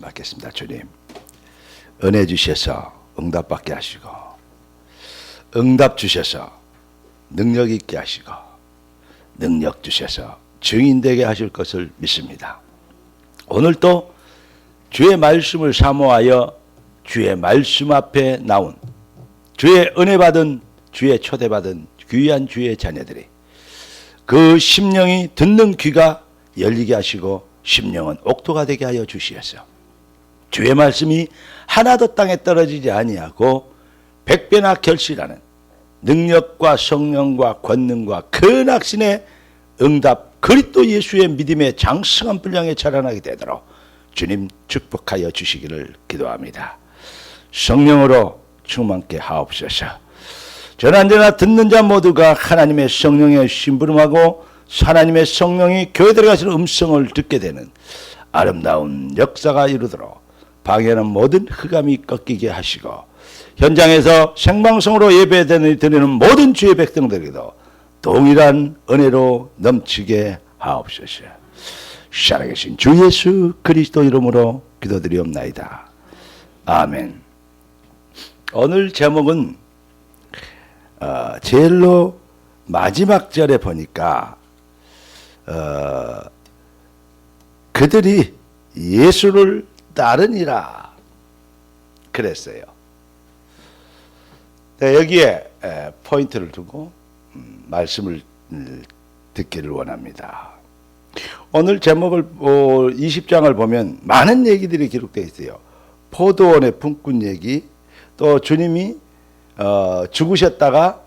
받겠습니다. 주님, 은혜 주셔서 응답받게 하시고, 응답 주셔서 능력 있게 하시고, 능력 주셔서 증인되게 하실 것을 믿습니다. 오늘 또 주의 말씀을 사모하여 주의 말씀 앞에 나온, 주의 은혜 받은, 주의 초대받은 귀한 주의 자녀들이 그 심령이 듣는 귀가 열리게 하시고 심령은 옥토가 되게 하여 주시옵소서. 주의 말씀이 하나도 땅에 떨어지지 아니하고 백배나 결실하는 능력과 성령과 권능과 그 낙신의 응답 그리스도 예수의 믿음의 장성한 분량에 자라나게 되도록 주님 축복하여 주시기를 기도합니다. 성령으로 충만케 하옵소서. 전한대나 듣는 자 모두가 하나님의 성령의 심부름하고 하나님의 성령이 교회 들어가시는 음성을 듣게 되는 아름다운 역사가 이루도록 방해하는 모든 흑암이 꺾이게 하시고 현장에서 생방송으로 예배드리는 모든 주의 백성들에게도 동일한 은혜로 넘치게 하옵소서. 살아계신 주 예수 그리스도 이름으로 기도드리옵나이다. 아멘. 오늘 제목은 제일로 마지막 절에 보니까 그들이 예수를 따르니라 그랬어요. 여기에 포인트를 두고 말씀을 듣기를 원합니다. 오늘 제목을 20장을 보면 많은 얘기들이 기록되어 있어요. 포도원의 품꾼 얘기, 또 주님이 죽으셨다가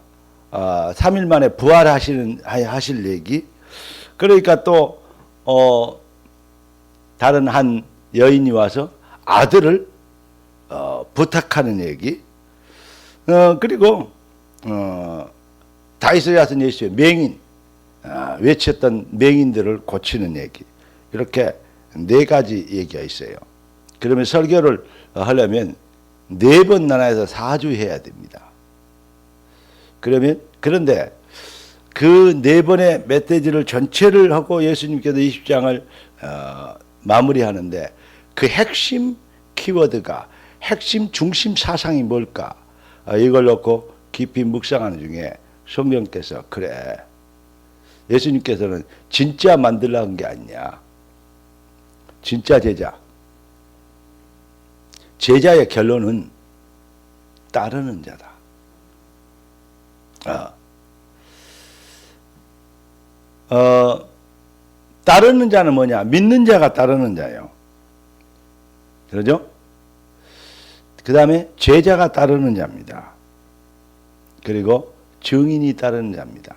3일 만에 부활하실 얘기, 그러니까 또 다른 한 여인이 와서 아들을 부탁하는 얘기, 그리고 다윗의 자손 예수의 맹인, 외쳤던 맹인들을 고치는 얘기, 이렇게 네 가지 얘기가 있어요. 그러면 설교를 하려면 4번 나눠서 4주 해야 됩니다. 그런데 그 4번의 메시지를 전체를 하고 예수님께서 20장을 마무리하는데 그 핵심 키워드가, 핵심 중심 사상이 뭘까? 이걸 놓고 깊이 묵상하는 중에 성령께서 그래, 예수님께서는 진짜 만들려는 게 아니냐. 진짜 제자의 결론은 따르는 자다. 따르는 자는 뭐냐? 믿는 자가 따르는 자예요. 그러죠? 그 다음에 제자가 따르는 자입니다. 그리고 증인이 따르는 자입니다.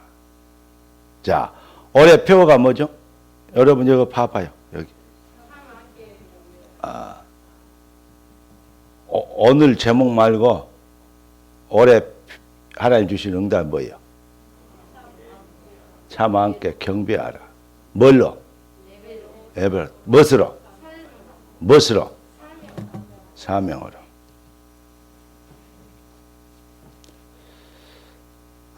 자, 올해 표어가 뭐죠? 여러분 이거 봐봐요. 여기. 오늘 제목 말고 올해 하나님 주신 응답은 뭐예요? 참 함께 경배하라. 뭘로? 예배로. 무엇으로? 사명으로.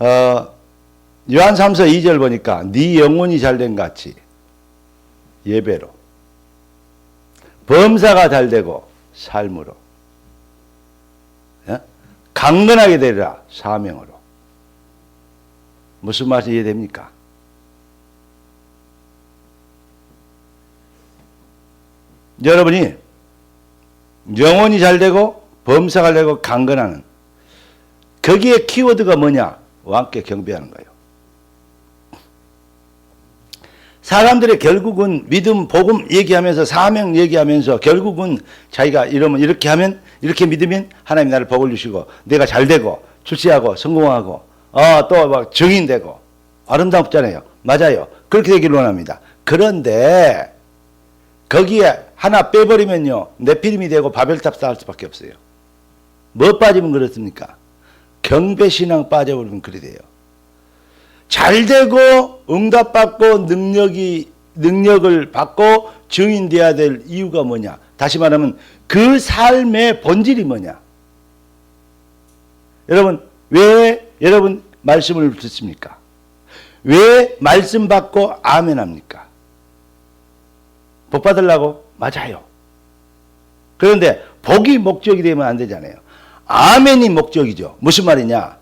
요한 3서 2절 보니까 네 영혼이 잘된 같이 예배로, 범사가 잘되고 삶으로, 강건하게 되리라 사명으로. 무슨 말인지 이해됩니까? 여러분이 영혼이 잘되고 범사가 되고 강건하는, 거기에 키워드가 뭐냐? 왕께 경배하는 거예요. 사람들의 결국은 믿음, 복음 얘기하면서 사명 얘기하면서 결국은 자기가 이러면 이렇게 하면, 이렇게 믿으면 하나님 나를 복을 주시고 내가 잘되고 출세하고 성공하고 또 막 증인되고 아름답잖아요. 맞아요. 그렇게 되기를 원합니다. 그런데 거기에 하나 빼버리면요, 네피림이 되고 바벨탑 쌓을 수밖에 없어요. 뭐 빠지면 그렇습니까? 경배신앙 빠져버리면 그래 돼요. 잘되고 응답받고 능력을 받고 증인되어야 될 이유가 뭐냐? 다시 말하면 그 삶의 본질이 뭐냐? 여러분, 왜 여러분 말씀을 듣습니까? 왜 말씀 받고 아멘 합니까? 복 받으려고? 맞아요. 그런데 복이 목적이 되면 안 되잖아요. 아멘이 목적이죠. 무슨 말이냐?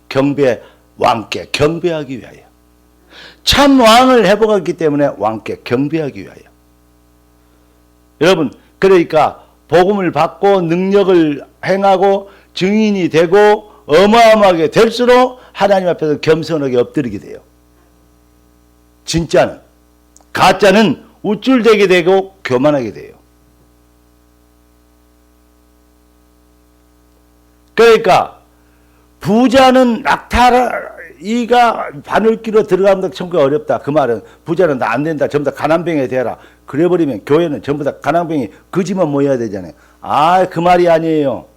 경배, 왕께 경배하기 위하여. 참 왕을 회복하기 때문에 왕께 경배하기 위하여. 여러분, 그러니까 복음을 받고 능력을 행하고 증인이 되고 어마어마하게 될수록 하나님 앞에서 겸손하게 엎드리게 돼요. 진짜는. 가짜는 우쭐대게 되고 교만하게 돼요. 그러니까 부자는 낙타이가 바늘기로 들어가면 천국이 어렵다. 그 말은 부자는 나 안 된다. 전부 다 가난뱅이 되라. 그래버리면 교회는 전부 다 가난뱅이 거지만 모여야 되잖아요. 그 말이 아니에요.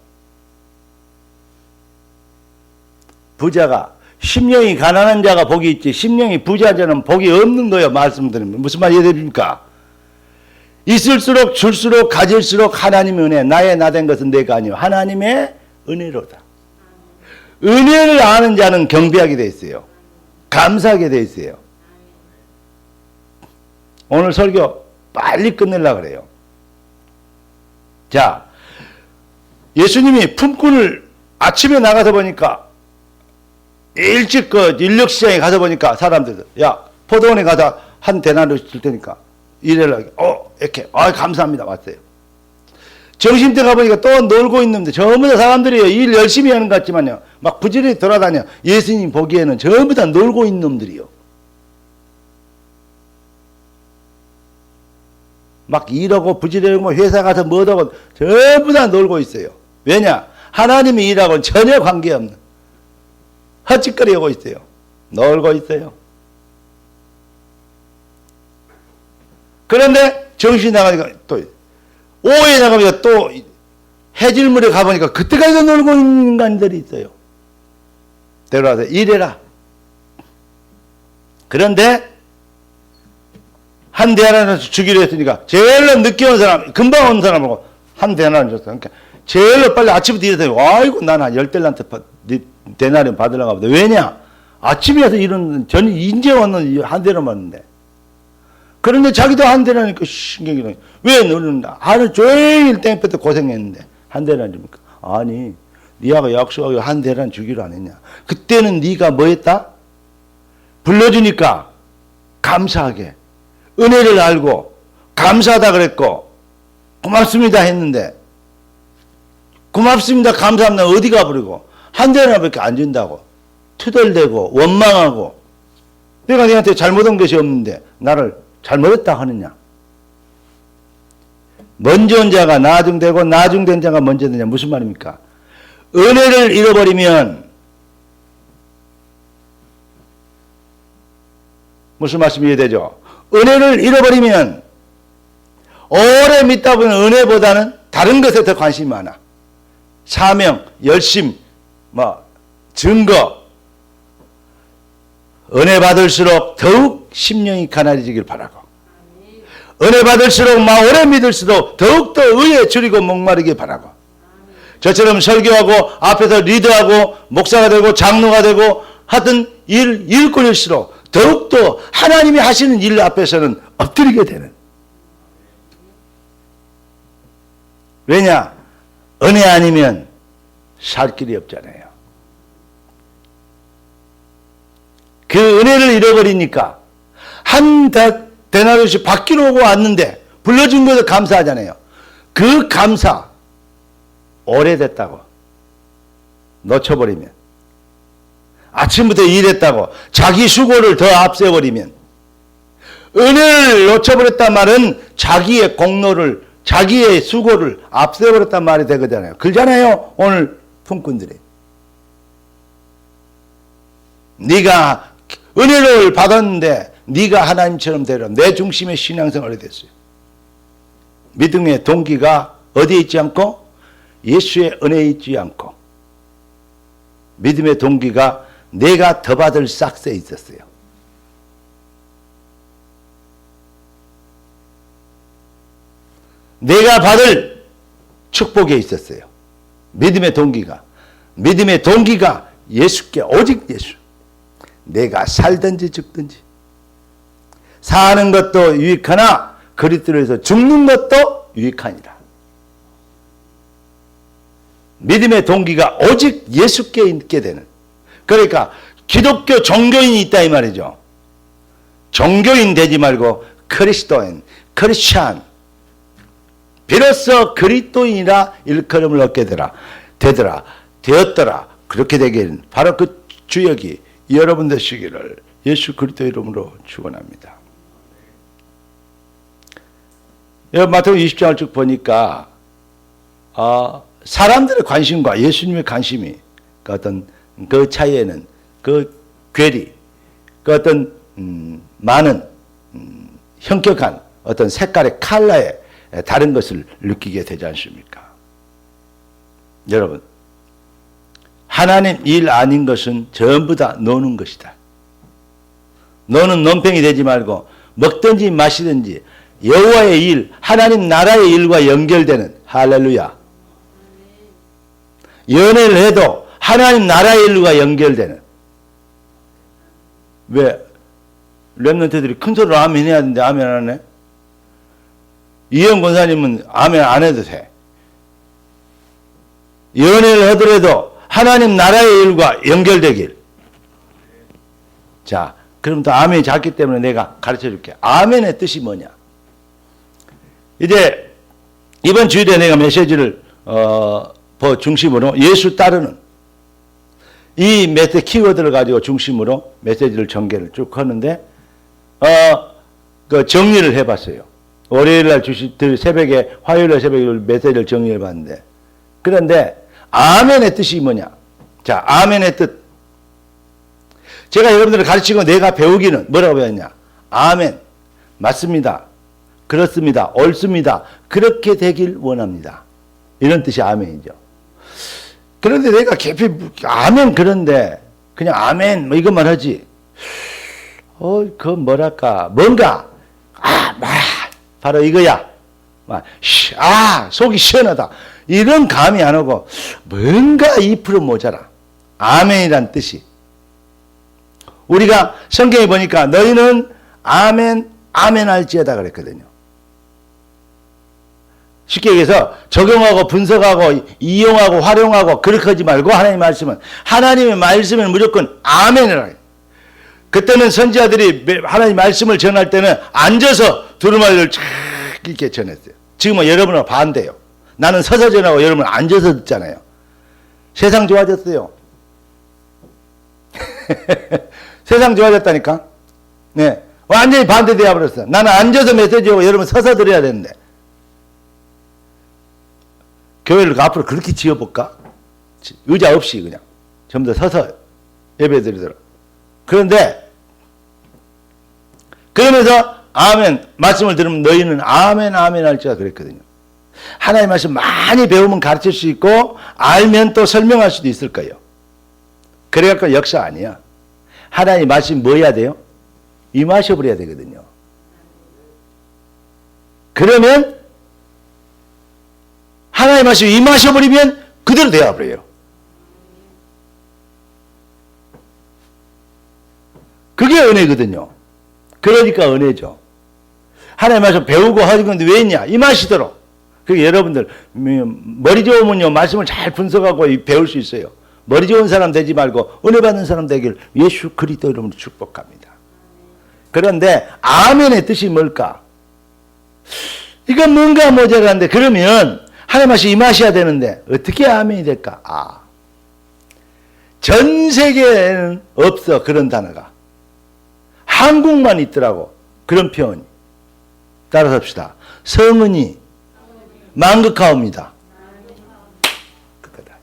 부자가 심령이 가난한 자가 복이 있지 심령이 부자한 자는 복이 없는 거예요. 말씀드리면 무슨 말 이해됩니까? 있을수록 줄수록 가질수록 하나님의 은혜. 나의 나된 것은 내가 아니요 하나님의 은혜로다. 은혜를 아는 자는 경배하게 돼 있어요. 감사하게 돼 있어요. 오늘 설교 빨리 끝내려고 그래요. 자, 예수님이 품꾼을 아침에 나가서 보니까 일찍 그 인력시장에 가서 보니까 사람들 야 포도원에 가서 한 데나리온 줄 테니까 일해라. 이렇게 감사합니다 왔어요. 점심때 가보니까 또 놀고 있는데 전부 다 사람들이 일 열심히 하는 것 같지만요 막 부지런히 돌아다녀. 예수님 보기에는 전부 다 놀고 있는 놈들이요. 막 일하고 부지런히 회사 가서 뭐하고 전부 다 놀고 있어요. 왜냐? 하나님이 일하고는 전혀 관계없는 헛짓거리하고 있어요. 놀고 있어요. 그런데 정신이 나가니까 또 오후에 나가니까 또 해질물에 가보니까 그때까지도 놀고 있는 인간들이 있어요. 데려와서 일해라. 그런데 한 대나리온 주기로 했으니까 제일로 늦게 온 사람, 금방 온 사람하고 한 대나리온 줬어요. 그러니까 제일로 빨리 아침부터 일해서 아이고 나는 한 10달란트 대나리온 받으려고 하거든. 왜냐? 아침에 와서 이런 전 인제 왔는 한 대로 맞는데. 그런데 자기도 한 대라니까 신경이 나요. 왜 너는 하루 종일 땡볕에 고생했는데 한 대란 줍니까? 아니 니하고 약속하고 한 대란 주기로 안 했냐. 그때는 네가 뭐 했다? 불러주니까 감사하게 은혜를 알고 감사하다 그랬고 고맙습니다 했는데 고맙습니다 감사합니다 어디 가버리고 한 대란밖에 안 준다고 투덜대고 원망하고 내가 너한테 잘못한 것이 없는데 나를 잘못했다 하느냐. 먼저 온 자가 나중되고 나중된 자가 먼저 되냐. 무슨 말입니까? 은혜를 잃어버리면 무슨 말씀이 이해되죠? 은혜를 잃어버리면 오래 믿다 보면 은혜보다는 다른 것에 더 관심이 많아. 사명, 열심, 증거. 은혜 받을수록 더욱 심령이 가난해지길 바라고 은혜 받을수록 오래 믿을수록 더욱더 의에 줄이고 목마르길 바라고 저처럼 설교하고 앞에서 리더하고 목사가 되고 장로가 되고 하여튼 일꾼일수록 더욱더 하나님이 하시는 일 앞에서는 엎드리게 되는. 왜냐? 은혜 아니면 살 길이 없잖아요. 그 은혜를 잃어버리니까 한 데나리온씩 받기로 오고 왔는데 불러준 것에 감사하잖아요. 그 감사 오래됐다고 놓쳐버리면 아침부터 일했다고 자기 수고를 더 앞세워버리면 은혜를 놓쳐버렸단 말은 자기의 공로를 자기의 수고를 앞세워버렸단 말이 되거든요. 그러잖아요. 오늘 품꾼들이 네가 은혜를 받았는데 네가 하나님처럼 되려 내 중심의 신앙생활이 됐어요. 믿음의 동기가 어디에 있지 않고 예수의 은혜에 있지 않고 믿음의 동기가 내가 더 받을 싹스에 있었어요. 내가 받을 축복에 있었어요. 믿음의 동기가 예수께 오직 예수. 내가 살든지 죽든지 사는 것도 유익하나 그리스도로 해서 죽는 것도 유익하니라. 믿음의 동기가 오직 예수께 있게 되는. 그러니까 기독교 종교인이 있다 이 말이죠. 종교인 되지 말고 크리스도인, 크리스찬. 비로소 그리스도인이라 일컬음을 얻게 되었더라. 그렇게 되기는 바로 그 주역이 여러분 되시기를 예수 그리스도 이름으로 축원합니다. 여러분 마태복음 20장을 쭉 보니까 사람들의 관심과 예수님의 관심이 그 어떤 그 차이에는 그 괴리, 그 어떤 많은 현격한 어떤 색깔의 컬러에 다른 것을 느끼게 되지 않습니까? 여러분, 하나님 일 아닌 것은 전부 다 노는 것이다. 노는 논팽이 되지 말고 먹든지 마시든지 여호와의 일, 하나님 나라의 일과 연결되는, 할렐루야. 연애를 해도 하나님 나라의 일과 연결되는. 왜 렘넌트들이 큰 소리로 아멘 해야 되는데 아멘 안 하네? 이현 권사님은 아멘 안 해도 돼. 연애를 하더라도 하나님 나라의 일과 연결되길. 자, 그럼 또 아멘이 작기 때문에 내가 가르쳐 줄게. 아멘의 뜻이 뭐냐? 이제 이번 주일에 내가 메시지를 중심으로 예수 따르는 이 메시지 키워드를 가지고 중심으로 메시지를 전개를 쭉 하는데 그 정리를 해봤어요. 월요일날 새벽에 화요일날 새벽에 메시지를 정리해봤는데 그런데 아멘의 뜻이 뭐냐? 자, 아멘의 뜻. 제가 여러분들을 가르치고 내가 배우기는 뭐라고 배웠냐? 아멘. 맞습니다. 그렇습니다. 옳습니다. 그렇게 되길 원합니다. 이런 뜻이 아멘이죠. 그런데 내가 깊이 아멘 그런데 그냥 아멘 뭐 이것만 하지. 그 뭐랄까 뭔가 바로 이거야. 속이 시원하다. 이런 감이 안 오고 뭔가 2% 모자라. 아멘이란 뜻이. 우리가 성경에 보니까 너희는 아멘 할지어다 그랬거든요. 쉽게 얘기해서 적용하고 분석하고 이용하고 활용하고 그렇게 하지 말고 하나님의 말씀은 무조건 아멘이라 해요. 그때는 선지자들이 하나님 말씀을 전할 때는 앉아서 두루마리를 쫙 이렇게 전했어요. 지금은 여러분은 반대요. 나는 서서 전하고 여러분은 앉아서 듣잖아요. 세상 좋아졌어요. 세상 좋아졌다니까. 네, 완전히 반대되어 버렸어요. 나는 앉아서 메시지하고 여러분 서서 들어야 되는데. 교회를 앞으로 그렇게 지어볼까? 의자 없이 그냥 전부 다 서서 예배 드리더라. 그런데 그러면서 아멘 말씀을 들으면 너희는 아멘 할지라 그랬거든요. 하나님 말씀 많이 배우면 가르칠 수 있고 알면 또 설명할 수도 있을 거예요. 그래갖고 역사 아니야. 하나님 말씀 뭐 해야 돼요? 임하셔버려야 되거든요. 그러면 하나님 말씀 임하셔버리면 그대로 되어버려요. 그게 은혜거든요. 그러니까 은혜죠. 하나님 말씀 배우고 하는 건데 왜 있냐? 임하시도록. 그게 여러분들 머리 좋으면요 말씀을 잘 분석하고 배울 수 있어요. 머리 좋은 사람 되지 말고 은혜 받는 사람 되길 예수 그리스도 이름으로 축복합니다. 그런데 아멘의 뜻이 뭘까? 이건 뭔가 모자란데 그러면 하나님 말씀 임하셔야 되는데 어떻게 아멘이 될까? 전 세계에는 없어 그런 단어가. 한국만 있더라고 그런 표현이. 따라서 합시다. 성은이 만극하옵니다. 그거다.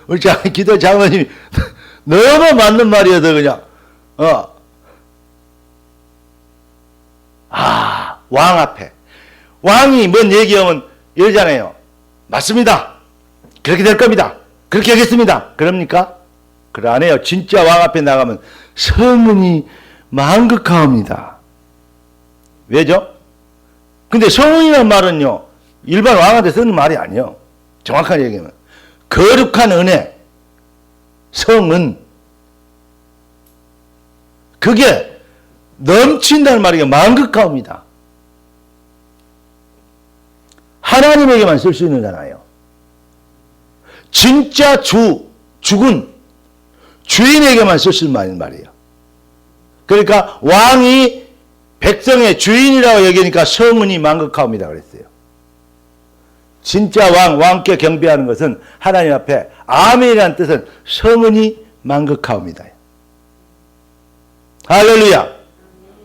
우리 기도 장모님이 너무 맞는 말이어서 그냥 왕 앞에 왕이 뭔 얘기하면 이러잖아요. 맞습니다. 그렇게 될 겁니다. 그렇게 하겠습니다. 그럽니까? 그래 안 해요. 진짜 왕 앞에 나가면 성은이 만극하옵니다. 왜죠? 근데 성은이라는 말은요 일반 왕한테 쓰는 말이 아니에요. 정확하게 얘기하면 거룩한 은혜 성은 그게 넘친다는 말이에요. 만극하옵니다. 하나님에게만 쓸 수 있는 단어예요. 진짜 죽은 주인에게만 쓸 수 있는 말이에요. 그러니까 왕이 백성의 주인이라고 여기니까 성은이 만극하옵니다 그랬어요. 진짜 왕께 경배하는 것은 하나님 앞에 아멘이라는 뜻은 성은이 만극하옵니다. 할렐루야.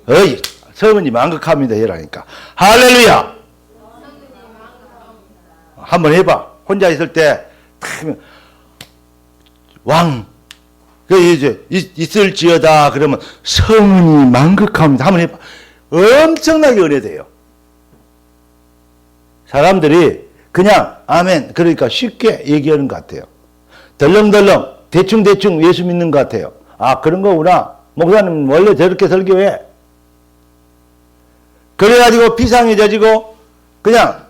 어이, 성은이 만극하옵니다 이라니까. 할렐루야. 한번 해봐. 혼자 있을 때 왕 이제 있을지어다 그러면 성은이 만극하옵니다. 한번 해봐. 엄청나게 은혜돼요. 사람들이 그냥 아멘 그러니까 쉽게 얘기하는 것 같아요. 덜렁덜렁 대충대충 예수 믿는 것 같아요. 아 그런 거구나. 목사님 원래 저렇게 설교해. 그래가지고 비상이 져지고 그냥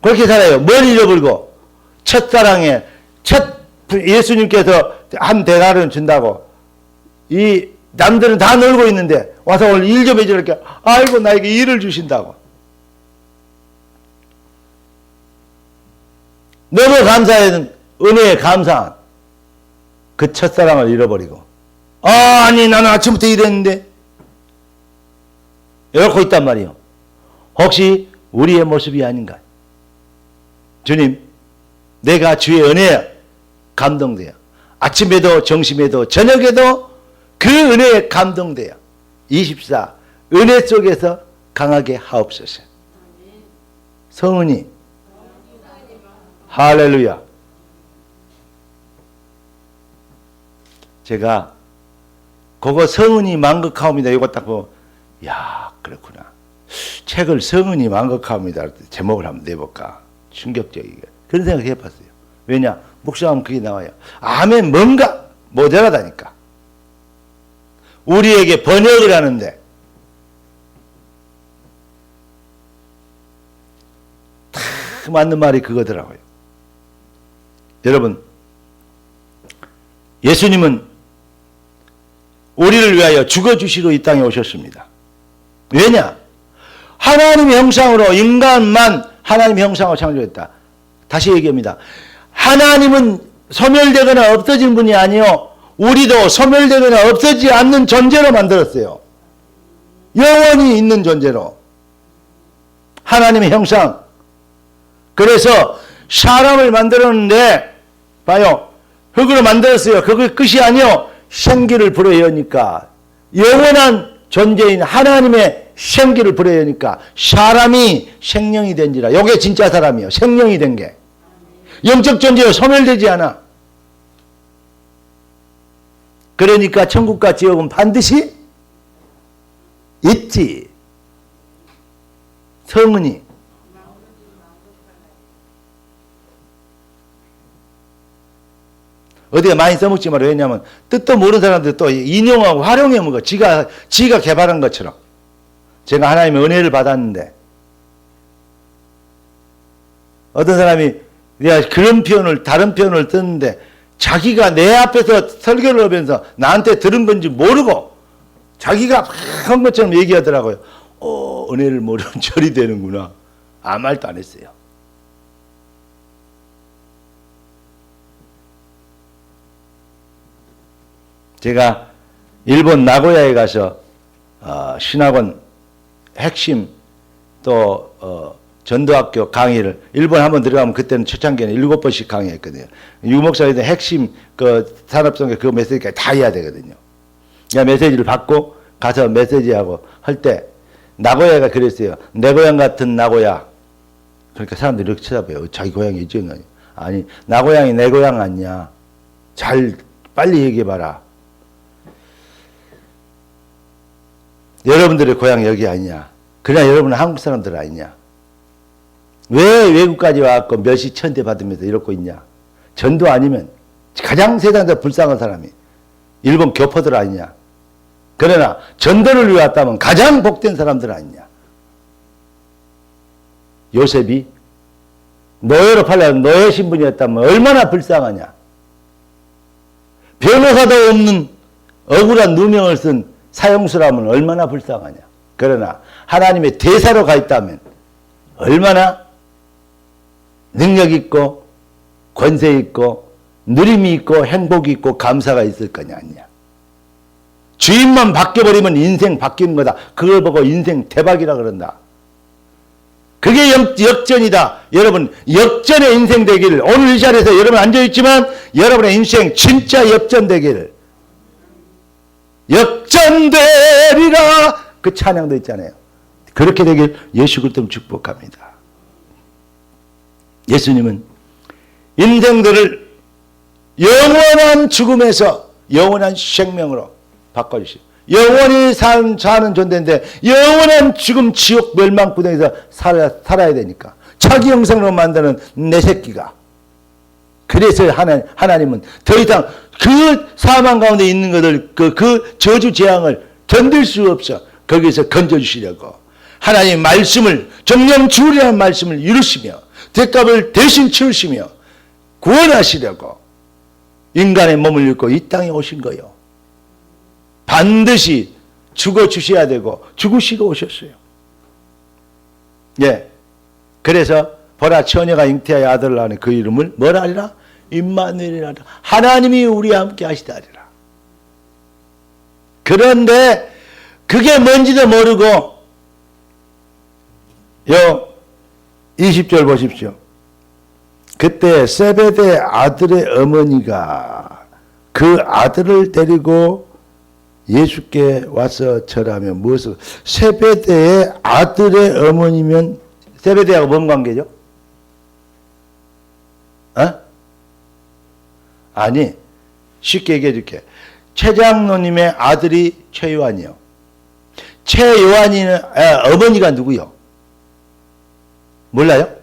그렇게 살아요. 머리 잃어버리고 첫사랑에 예수님께서 한 대가를 준다고 이 남들은 다 놀고 있는데 와서 오늘 일 좀 해주니까 아이고 나에게 일을 주신다고. 너무 감사한 은혜에 감사한 그 첫사랑을 잃어버리고 아니 나는 아침부터 일했는데 이러고 있단 말이에요. 혹시 우리의 모습이 아닌가? 주님 내가 주의 은혜에 감동돼요. 아침에도 점심에도 저녁에도 그 은혜에 감동돼요. 24 은혜 속에서 강하게 하옵소서. 성은이 할렐루야. 제가 그거 성은이 만극하옵니다 이거 딱 보고 야 그렇구나. 책을 성은이 만극하옵니다 제목을 한번 내볼까. 충격적이게 그런 생각 해봤어요. 왜냐 묵상하면 그게 나와요. 아멘 뭔가 모자라다니까. 우리에게 번역을 하는데 딱 맞는 말이 그거더라고요. 여러분 예수님은 우리를 위하여 죽어주시러 이 땅에 오셨습니다. 왜냐? 하나님의 형상으로 인간만 하나님의 형상으로 창조했다. 다시 얘기합니다. 하나님은 소멸되거나 없어진 분이 아니요 우리도 소멸되거나 없어지지 않는 존재로 만들었어요. 영원히 있는 존재로. 하나님의 형상. 그래서 사람을 만들었는데 봐요. 흙으로 만들었어요. 그게 끝이 아니요 생기를 불어넣으니까 영원한 존재인 하나님의 생기를 불어넣으니까 사람이 생명이 된지라. 이게 진짜 사람이요. 생명이 된 게. 영적 존재로 소멸되지 않아. 그러니까 천국과 지옥은 반드시 있지. 성은이. 어디에 많이 써먹지 말아요. 왜냐하면 뜻도 모르는 사람들 또 인용하고 활용해 먹어. 지가 개발한 것처럼. 제가 하나님의 은혜를 받았는데 어떤 사람이 내가 그런 표현을 다른 표현을 썼는데 자기가 내 앞에서 설교를 하면서 나한테 들은 건지 모르고 자기가 한 것처럼 얘기하더라고요. 은혜를 모르면 절이 되는구나. 아무 말도 안 했어요. 제가 일본 나고야에 가서 신학원 핵심 또 전도학교 강의를 일본 한번 들어가면 그때는 초창기에는 7번씩 강의했거든요. 유목사에 핵심 그 산업성의 그 메시지까지 다 해야 되거든요. 그러니까 메시지를 받고 가서 메시지하고 할 때 나고야가 그랬어요. 내 고향 같은 나고야. 그러니까 사람들이 이렇게 쳐다봐요. 자기 고향이지? 아니 나 고향이 내 고향 아니야. 잘 빨리 얘기해봐라. 여러분들의 고향 여기 아니냐. 그냥 여러분은 한국 사람들 아니냐. 왜 외국까지 와서 몇시 천대 받으면서 이러고 있냐. 전도 아니면 가장 세상에서 불쌍한 사람이 일본 교포들 아니냐. 그러나 전도를 위해 왔다면 가장 복된 사람들 아니냐. 요셉이 노예로 팔려 노예 신분이었다면 얼마나 불쌍하냐. 변호사도 없는 억울한 누명을 쓴 사형수라면 얼마나 불쌍하냐. 그러나 하나님의 대사로 가 있다면 얼마나 능력 있고 권세 있고 누림이 있고 행복이 있고 감사가 있을 거냐 아니냐. 주인만 바뀌어버리면 인생 바뀌는 거다. 그걸 보고 인생 대박이라 그런다. 그게 역전이다. 여러분 역전의 인생 되기를, 오늘 이 자리에서 여러분 앉아있지만 여러분의 인생 진짜 역전되기를, 역전되리라 그 찬양도 있잖아요. 그렇게 되길 예수 그리스도로 축복합니다. 예수님은 인생들을 영원한 죽음에서 영원한 생명으로 바꿔주시고, 영원히 사는 존재인데 영원한 죽음 지옥 멸망구덩이에서 살아야 되니까 자기 형상으로 만드는 내 새끼가, 그래서 하나님은 더 이상 그 사망 가운데 있는 것을 그 저주 재앙을 견딜 수 없어 거기에서 건져주시려고 하나님의 말씀을, 정령 죽으리라는 말씀을 이루시며 대값을 대신 치우시며 구원하시려고 인간의 몸을 입고 이 땅에 오신 거요. 반드시 죽어주셔야 되고 죽으시고 오셨어요. 예. 그래서 보라 처녀가 잉태하여 아들을 낳으니 그 이름을 뭐라 하리라? 임마누엘이라. 하나님이 우리와 함께 하시다리라. 그런데 그게 뭔지도 모르고 요 20절 보십시오. 그때 세베대 아들의 어머니가 그 아들을 데리고 예수께 와서 절하며 무엇을, 세베대의 아들의 어머니면 세베대하고 뭔 관계죠? 아니, 쉽게 얘기해 줄게. 최장로님의 아들이 최요한이요. 최요한이는 어머니가 누구요? 몰라요?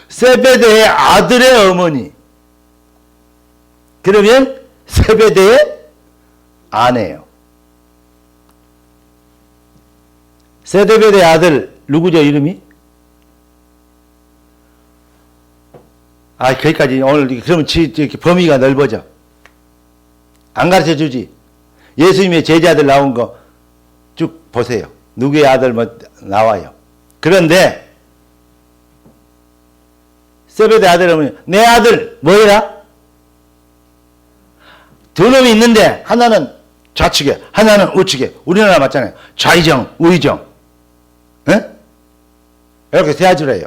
세베대의 아들의 어머니. 그러면 세베대의 아내예요. 세베대의 아들 누구죠, 이름이? 거기까지 오늘 그러면 범위가 넓어져. 안 가르쳐 주지. 예수님의 제자들 나온 거 쭉 보세요. 누구의 아들 뭐 나와요. 그런데 세베대 아들은 내 아들 뭐해라? 두 놈이 있는데 하나는 좌측에 하나는 우측에. 우리나라 맞잖아요. 좌의정 우의정. 에? 이렇게 세 아들을 해요.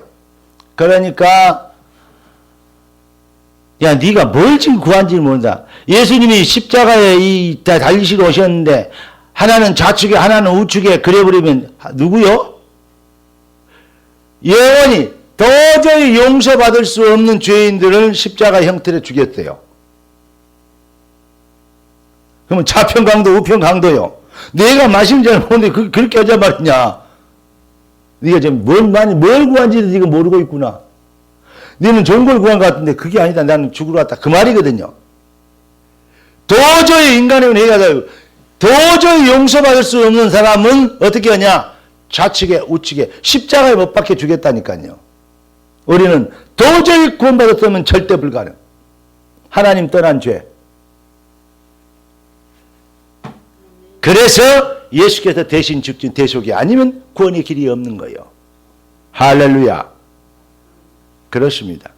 그러니까 야, 네가 뭘 지금 구한지를 모른다. 예수님이 십자가에 달리시고 오셨는데 하나는 좌측에 하나는 우측에 그래버리면 누구요? 영원히 도저히 용서받을 수 없는 죄인들을 십자가 형태로 죽였대요. 그러면 좌편 강도 우편 강도요. 내가 마시는 줄 모르는데 그렇게 하자 말이냐. 네가 지금 뭘 구한지도 네가 모르고 있구나. 너는 좋은 걸 구한 것 같은데 그게 아니다. 나는 죽으러 왔다. 그 말이거든요. 도저히 인간의 내가 도저히 용서받을 수 없는 사람은 어떻게 하냐? 좌측에 우측에 십자가에 못 박혀 주겠다니까요. 우리는 도저히 구원받았으면 절대 불가능. 하나님 떠난 죄. 그래서 예수께서 대신 죽진 대속이 아니면 구원의 길이 없는 거예요. 할렐루야. 그렇습니다.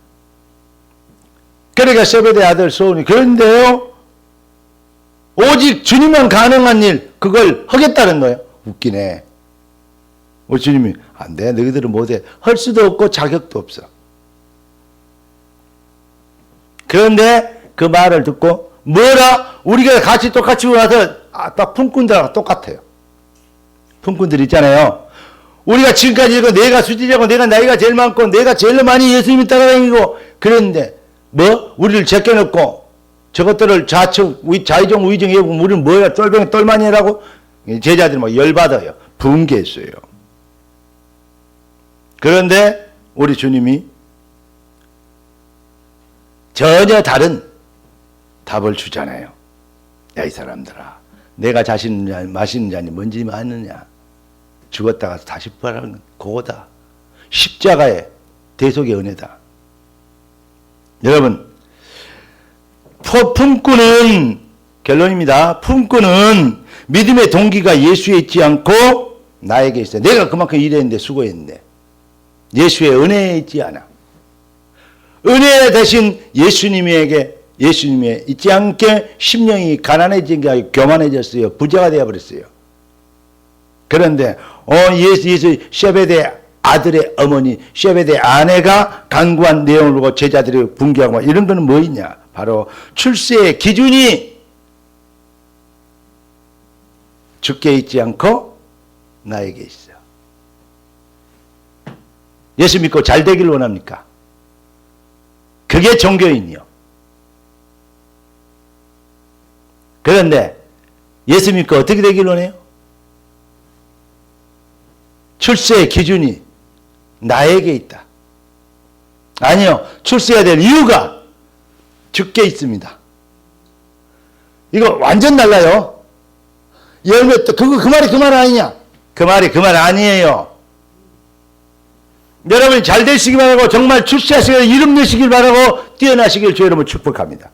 그러니까 세베대 아들 소은이 그런데요, 오직 주님만 가능한 일 그걸 하겠다는 거예요. 웃기네. 우리 주님이 안 돼, 너희들은 못해. 할 수도 없고 자격도 없어. 그런데 그 말을 듣고 뭐라? 우리가 같이 똑같이 와서 딱 품꾼들하고 똑같아요. 품꾼들 있잖아요. 우리가 지금까지 내가 수지자고 내가 나이가 제일 많고 내가 제일 많이 예수님이 따라다니고 그랬는데 뭐? 우리를 제껴놓고 저것들을 좌측, 좌의정, 우의정 해보고 우리는 뭐야? 똘병이 똘마니 해라고? 제자들이 막 열받아요. 분개했어요. 그런데 우리 주님이 전혀 다른 답을 주잖아요. 야, 이 사람들아. 내가 자시는 자, 마시는 잔이 뭔지 아느냐? 죽었다가 다시 부활하는 건 그거다. 십자가의 대속의 은혜다. 여러분, 품꾼은, 결론입니다. 품꾼은 믿음의 동기가 예수에 있지 않고 나에게 있어. 내가 그만큼 일했는데 수고했는데 예수의 은혜에 있지 않아. 은혜 대신 예수님에 있지 않게 심령이 가난해진 게 아니고 교만해졌어요. 부자가 되어버렸어요. 그런데 예수 셰베대 아들의 어머니, 셰베대 아내가 간구한 내용을 보고 제자들이 붕괴하고 이런 거는 뭐 있냐? 바로 출세의 기준이 주께 있지 않고 나에게 있어. 예수 믿고 잘 되길 원합니까? 그게 종교인이요. 그런데 예수 믿고 어떻게 되길 원해요? 출세의 기준이 나에게 있다. 아니요. 출세해야 될 이유가 주께 있습니다. 이거 완전 달라요. 열매 또 그 말이 그 말 아니냐? 그 말이 그 말 아니에요. 여러분이 잘 되시기 바라고 정말 출세하시길 이름 내시길 바라고 뛰어나시길 주 여러분 축복합니다.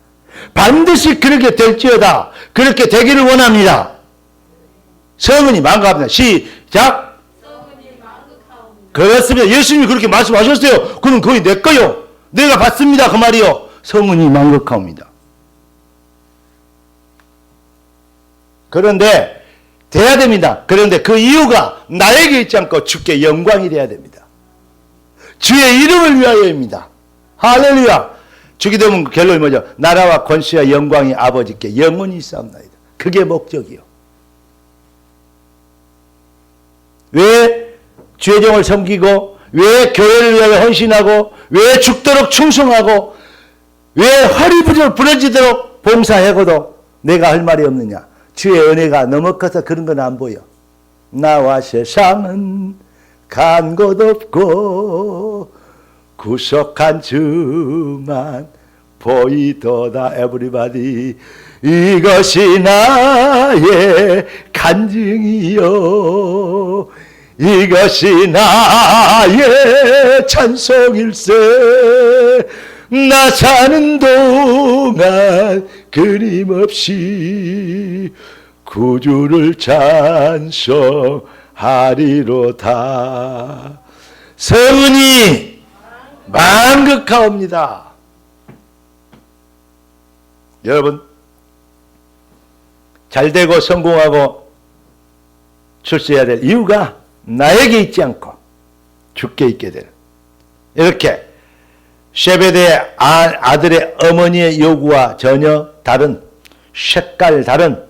반드시 그렇게 될지어다. 그렇게 되기를 원합니다. 성은이 만극합니다. 시작. 그렇습니다. 예수님이 그렇게 말씀하셨어요. 그럼 거의 내 거요. 내가 받습니다. 그 말이요. 성은이 만극하옵니다. 그런데 돼야 됩니다. 그런데 그 이유가 나에게 있지 않고 주께 영광이 돼야 됩니다. 주의 이름을 위하여입니다. 할렐루야. 주기 되면 결론이 뭐죠? 나라와 권세와 영광이 아버지께 영원히 있사옵나이다. 그게 목적이요. 왜 주의 종을 섬기고, 왜 교회를 위하여 헌신하고, 왜 죽도록 충성하고, 왜 허리 부러지도록 봉사하고도 내가 할 말이 없느냐? 주의 은혜가 너무 커서 그런 건 안 보여. 나와 세상은 간 곳 없고 구속한 주만 보이도다. 에브리바디 이것이 나의 간증이요 이것이 나의 찬송일세. 나 사는 동안 끊임없이 구주를 찬송하리로다. 성은이 만극하옵니다. 여러분 잘되고 성공하고 출세해야 될 이유가 나에게 있지 않고 주께 있게 되는, 이렇게 셰베대 아들의 어머니의 요구와 전혀 다른, 색깔 다른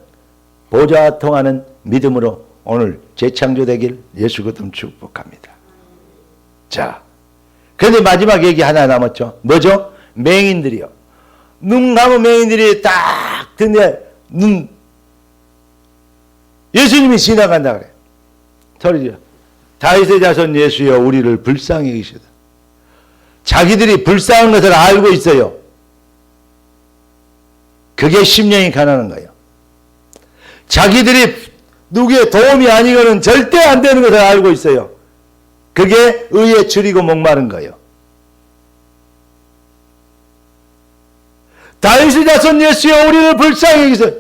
보좌와 통하는 믿음으로 오늘 재창조되길 예수 그리스도 축복합니다. 자, 그런데 마지막 얘기 하나 남았죠. 뭐죠? 맹인들이요. 눈 감은 맹인들이 딱 듣는데 예수님이 지나간다 그래. 소리죠. 다윗의 자손 예수여 우리를 불쌍히 여기시다. 자기들이 불쌍한 것을 알고 있어요. 그게 심령이 가난한 거예요. 자기들이 누구의 도움이 아니고는 절대 안 되는 것을 알고 있어요. 그게 의에 줄이고 목마른 거예요. 다윗의 자손 예수여 우리를 불쌍히 여기시다.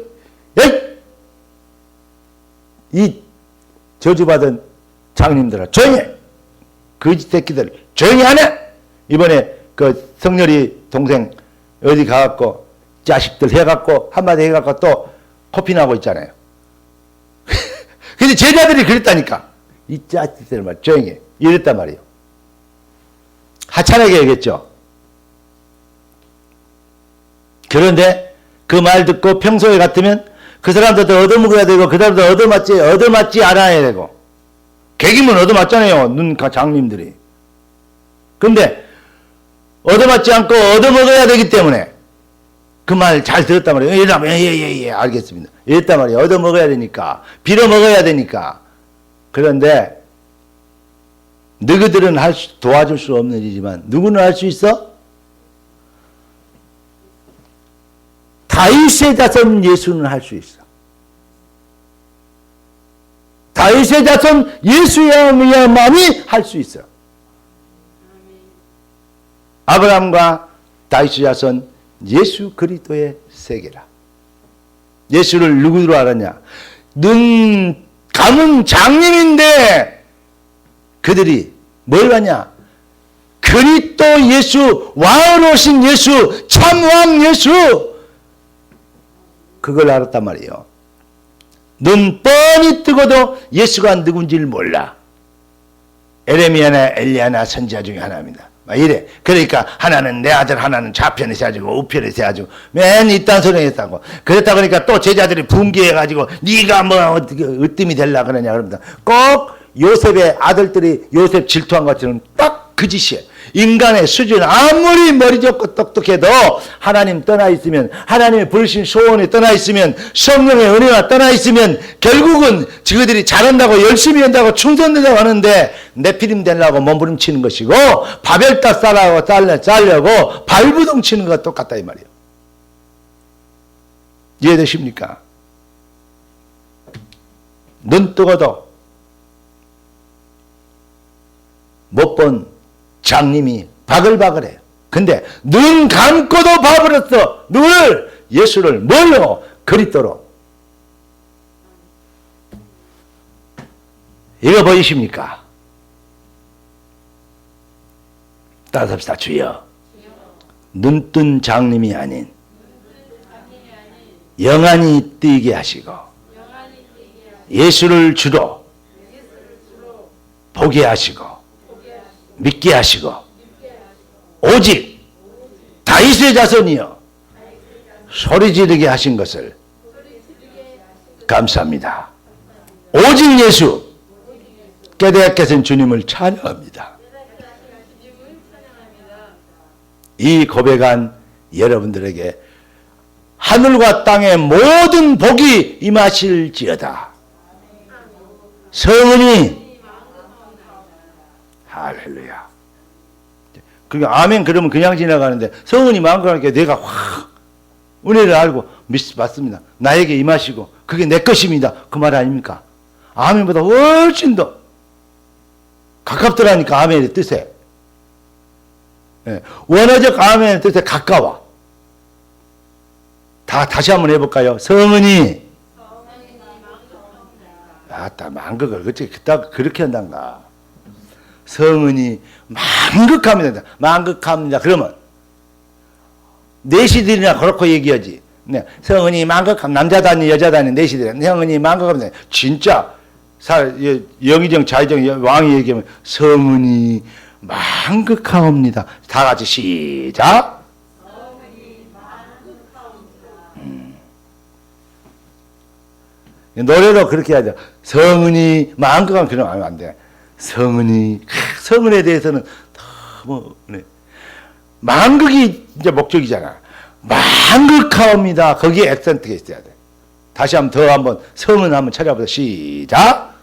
이 저주받은 장님들아 조용히 해. 거짓 새끼들 조용히 하네. 이번에 그 성렬이 동생 어디 가갖고 자식들 해갖고 한마디 해갖고 또 코피 나고 있잖아요. 근데 제자들이 그랬다니까. 이 자식들 말 조용히 해. 이랬단 말이에요. 하찮게 얘기했죠. 그런데 그 말 듣고 평소에 같으면 그 사람들도 얻어먹어야 되고 그 사람도 얻어맞지 않아야 되고, 개기면 얻어맞잖아요. 눈가 장님들이. 근데 얻어맞지 않고 얻어먹어야 되기 때문에 그 말 잘 들었단 말이에요. 예, 알겠습니다. 이랬단 말이에요. 얻어먹어야 되니까. 빌어먹어야 되니까. 그런데 너희들은 도와줄 수 없는 일이지만 누구는 할 수 있어? 다윗의 자손 예수는 할 수 있어. 다윗의 자손 예수야만이 할 수 있어. 아브라함과 다윗의 자손 예수 그리스도의 세계라. 예수를 누구로 알았냐? 눈 가문 장님인데 그들이 뭘 봤냐? 그리스도 예수, 왕으로 오신 예수, 참왕 예수, 그걸 알았단 말이에요. 눈 뻔히 뜨고도 예수가 누군지를 몰라. 에레미야나 엘리야나 선지자 중에 하나입니다. 막 이래. 그러니까 하나는 내 아들, 하나는 좌편에 세워지고 우편에 세워지고 맨 이딴 소리 했다고. 그랬다 그러니까 또 제자들이 분개해가지고 네가 뭐 어떻게 으뜸이 되려 그러냐 그럽니다. 꼭 요셉의 아들들이 요셉 질투한 것처럼 딱 그 짓이에요. 인간의 수준 아무리 머리 좋고 똑똑해도 하나님 떠나 있으면, 하나님의 부르신 소원이 떠나 있으면, 성령의 은혜가 떠나 있으면 결국은 저희들이 잘한다고 열심히 한다고 충성된다고 하는데 네피림 되려고 몸부림치는 것이고 바벨탑 쌓으려고 발부동 치는 것과 똑같다 이 말이에요. 이해되십니까? 눈 뜨고도 못 본 장님이 바글바글해요. 근데 눈 감고도 봐버렸어. 눈을, 예수를 뭘로? 그리스도로. 이거 보이십니까? 따라합시다. 주여. 눈뜬 장님이 아닌 영안이 뜨게 하시고 예수를 주로 보게 하시고 믿게 하시고 오직 다윗의 자손이여 소리 지르게 하신 것을 감사합니다. 오직 예수 깨닫게하신 주님을 찬양합니다. 이 고백한 여러분들에게 하늘과 땅의 모든 복이 임하실지어다. 성은이 할렐루야. 그러니까 아멘 그러면 그냥 지나가는데 성은이 마음껏하니까 내가 확 은혜를 알고 받습니다. 나에게 임하시고 그게 내 것입니다. 그 말 아닙니까? 아멘보다 훨씬 더 가깝더라니까 아멘의 뜻에. 네. 원어적 아멘의 뜻에 가까워. 다시 한번 해볼까요? 성은이 아따 만극을 어째 그렇게 한단가. 성은이 만극합니다. 만극합니다. 그러면 내시들이나 그렇고 얘기하지. 네. 성은이 만극합니다. 남자도 아닌 여자도 아닌 내시들이 성은이 만극합니다. 진짜 영의정 자의정 왕이 얘기하면 성은이 만극하옵니다. 다 같이 시작. 노래로 그렇게 해야 돼. 성은이 만극하면 그러면 안 돼. 성은이, 성은에 대해서는 너무, 만극이 이제 목적이잖아. 만극하옵니다. 거기에 액센트가 있어야 돼. 다시 한번 성은 한번 찾아보자. 시작.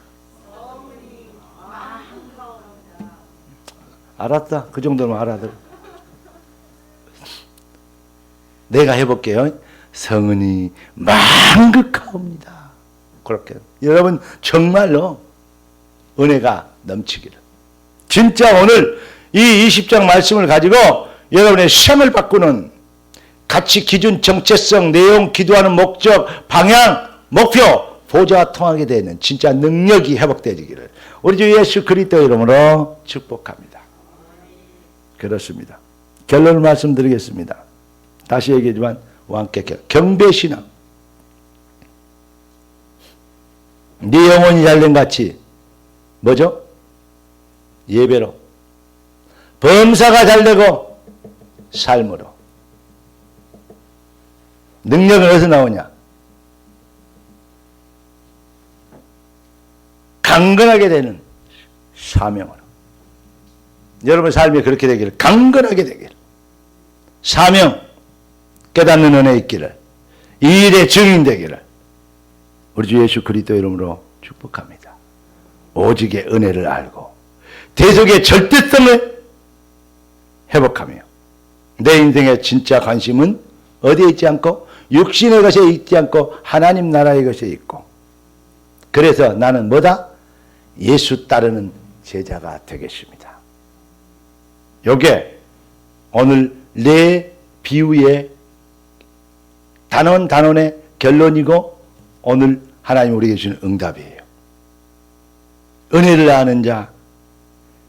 알았다. 그 정도는 알아들. 내가 해볼게요. 성은이 만극하옵니다. 그렇게. 여러분, 정말로 은혜가 넘치기를. 진짜 오늘 이 20장 말씀을 가지고 여러분의 시험을 바꾸는 가치, 기준, 정체성, 내용, 기도하는 목적, 방향, 목표, 보좌와 통하게 되는 진짜 능력이 회복되기를 우리 주 예수 그리스도 이름으로 축복합니다. 그렇습니다. 결론을 말씀드리겠습니다. 다시 얘기하지만 왕께 경배신앙. 네 영혼이 잘된 같이 뭐죠? 예배로. 범사가 잘되고 삶으로. 능력은 어디서 나오냐? 강건하게 되는 사명으로. 여러분 삶이 그렇게 되기를, 강건하게 되기를. 사명, 깨닫는 은혜 있기를, 이 일의 증인 되기를 우리 주 예수 그리스도 이름으로 축복합니다. 오직의 은혜를 알고 대속의 절대성을 회복하며 내 인생의 진짜 관심은 어디에 있지 않고 육신의 것에 있지 않고 하나님 나라의 것에 있고, 그래서 나는 뭐다? 예수 따르는 제자가 되겠습니다. 요게 오늘 내 비유의 단원의 결론이고 오늘 하나님 우리에게 주는 응답이에요. 은혜를 아는 자,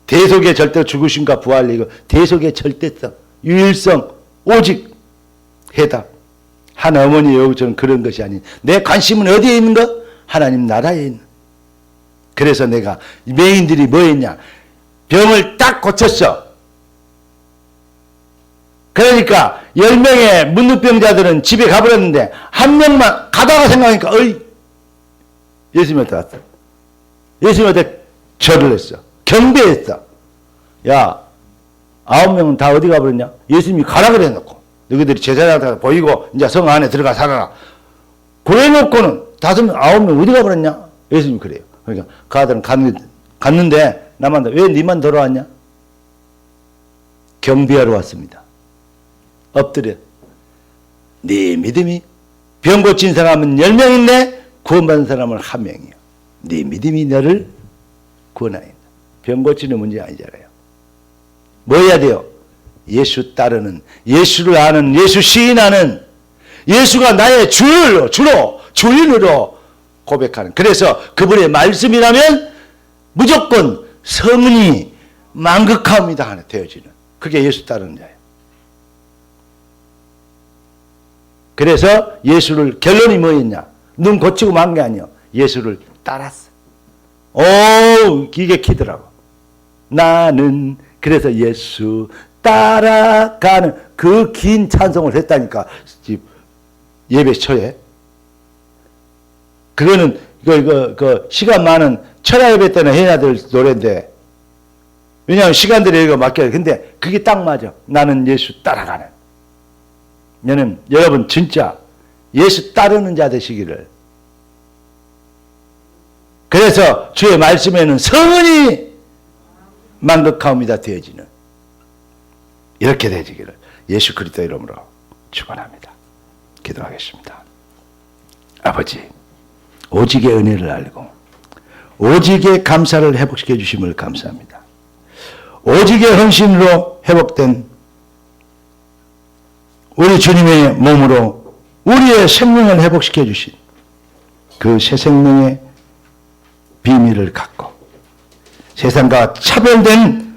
대속의 절대 죽으심과 부활, 이거 대속의 절대성, 유일성, 오직 해답. 한 어머니 여우처럼 그런 것이 아닌 내 관심은 어디에 있는 것? 하나님 나라에 있는. 그래서 내가 맹인들이 뭐 했냐? 병을 딱 고쳤어. 그러니까 10명의 문둥병자들은 집에 가버렸는데 한 명만 가다가 생각하니까 예수님한테 왔다. 예수님한테 절을 했어. 경배했어. 야, 9명은 다 어디 가버렸냐? 예수님이 가라 그래 놓고 너희들이 제자들한테 보이고 이제 성 안에 들어가 살아라. 그래 놓고는 9명 어디 가버렸냐? 예수님이 그래요. 그러니까 그 아들은 갔는데 나만 왜 니만 돌아왔냐? 경배하러 왔습니다. 엎드려. 네 믿음이 병 고친 사람은 10명인데 구원받은 사람은 1명이요. 네 믿음이 너를 구원하였다. 병 고치는 문제 아니잖아요. 뭐 해야 돼요? 예수 따르는, 예수를 아는, 예수 시인하는, 예수가 나의 주로 주인으로 고백하는. 그래서 그분의 말씀이라면 무조건 성은이 만극하옵니다 하나 되어지는. 그게 예수 따르는 자예요. 그래서 예수를, 결론이 뭐였냐? 눈 고치고 만 게 아니요. 예수를 따랐어. 오, 이게 키더라고. 나는 그래서 예수 따라가는 그 긴 찬송을 했다니까. 예배 초에. 그거는 그 시간 많은 철야 예배 때는 해야 될 노래인데, 왜냐하면 시간들이 이거 맡겨요. 근데 그게 딱 맞아. 나는 예수 따라가는. 여러분 진짜 예수 따르는 자 되시기를. 그래서 주의 말씀에는 성은이 만극하옵니다 되어지는, 이렇게 되지기를 예수 그리스도 이름으로 축원합니다. 기도하겠습니다. 아버지, 오직의 은혜를 알고 오직의 감사를 회복시켜 주심을 감사합니다. 오직의 헌신으로 회복된 우리 주님의 몸으로 우리의 생명을 회복시켜 주신 그 새 생명의 비밀을 갖고 세상과 차별된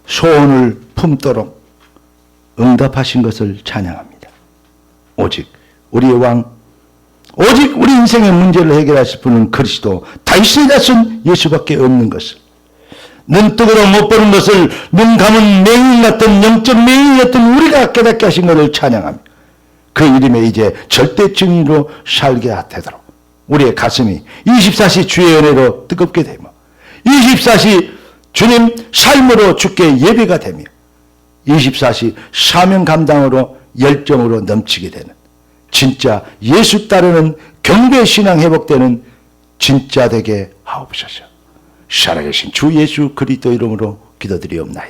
소원을 품도록 응답하신 것을 찬양합니다. 오직 우리의 왕, 오직 우리 인생의 문제를 해결하실 분은 그리스도 다윗의 자손 예수밖에 없는 것을, 눈뜨고도 못 보는 것을 눈 감은 맹인 같은 영적 맹인이었던 우리가 깨닫게 하신 것을 찬양합니다. 그 이름에 이제 절대 증인으로 살게 되도록 우리의 가슴이 24시 주의 은혜로 뜨겁게 되며 24시 주님 삶으로 주께 예배가 되며 24시 사명 감당으로 열정으로 넘치게 되는, 진짜 예수 따르는 경배 신앙 회복되는 진짜 되게 하옵소서. 살아계신 주 예수 그리스도 이름으로 기도드리옵나이다.